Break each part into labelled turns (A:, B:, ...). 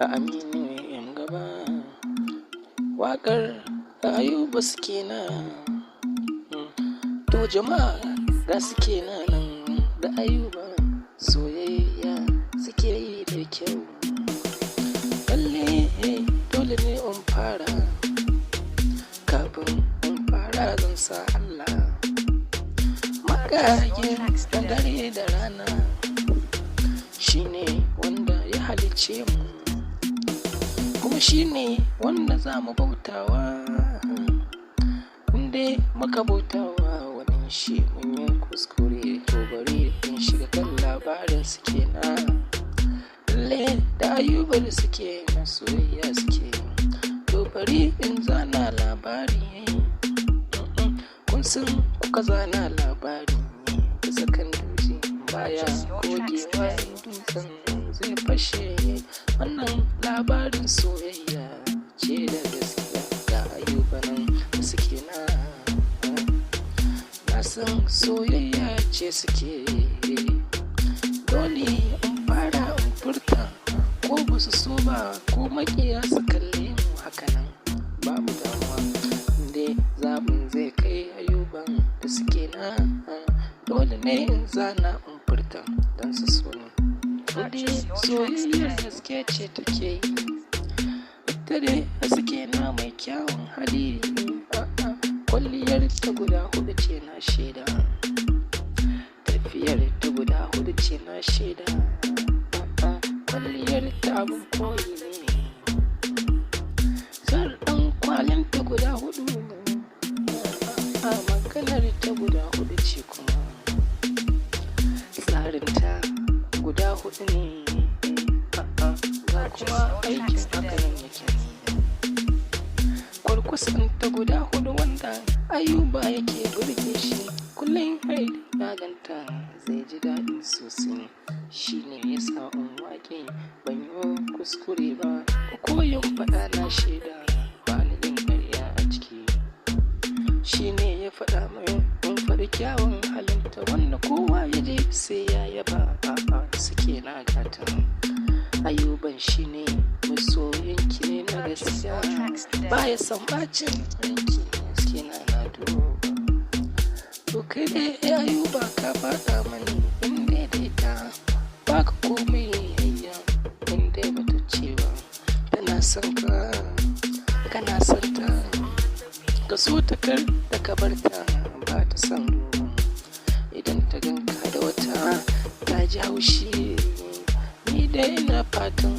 A: a Aminu yan gaba waƙar Ayuba suke nan. To jama'a ga suke nan da Ayuba soyayya suke yi da kyau. Lalle dole ne in fara, kafin in fara zan sa Allah magagin dare da rana, shine wanda ya halice mu kuma shine wanda za mu bautawa. Inda muka bautawa wani shi mun yi kuskure. To bari in shiga kan labarin su kenan. Lalle da Ayuba da suke na soyayya suke. To bari in zana labari. Kun san kuka zana labari da sakan dutse baya gogewa dutsen zai fashe. Wannan labarin soyayya ce da gaskiya ga Ayuba nan da suke na san soyayya ce suke. Dole in fara in furta, ko ba su so ba ko makiya su kalle mu hakanan babu damuwa. Inda zaɓin zai kai Ayuban da suke dole ne in zana in furta don su so ni. Inda soyayyar gaske ce take yi, ita dai suke na mai kyawun hali. Kwalliyar ta guda hudu ce na shaida, tafiyar ta guda hudu ce na shaida. Kwalliyar ta abin koyi ne, zarɗan kwalin ta guda hudu. Maganar ta guda hudu ce kuma tsarin ta guda hudu ne. Ga kuma aikin hakanan yake ne. Kwarkwasan ta guda hudu wanda Ayuba yake burge shi. Kullum hai ya ganta zai ji daɗi sosai. Shi ne ya sa in waƙe ban yi kuskure ba, ko yin faɗa na shaida ba ni yin ƙarya a ciki. Shi ne ya faɗa mai in faɗi kyawun halinta wanda kowa ya je sai ya yaba. Suke na gata. Ayuban shi ne masoyinki ne na gaskiya, baya son bacin ranki suke na duba. To kai dai Ayuba ka faɗa mani inda da ita baka komai yayya. Inda bata cewa tana son ka, kana son ta, ka so ta kar da ka bar ta ba ta son ruwa. Idan ta ganka da wata ta ji haushi. Ni dai ina fatan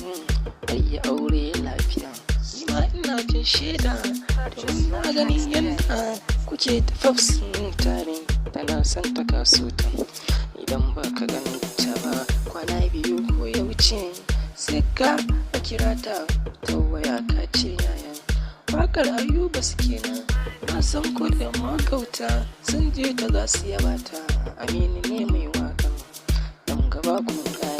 A: ayi aure lafiya. Nima ina jin shaida domin na gani yadda kuke tafafsin tare. Tana son ta kaso ta, idan ba ka ganta ba kwana biyu ko ya wuce sai ka kira ta ta waya ka ce yaya. Waƙar Ayuba suke na san ko da magauta sun je ta za su yaba ta. Aminu ne mai waƙar, dan gaba kun gaya.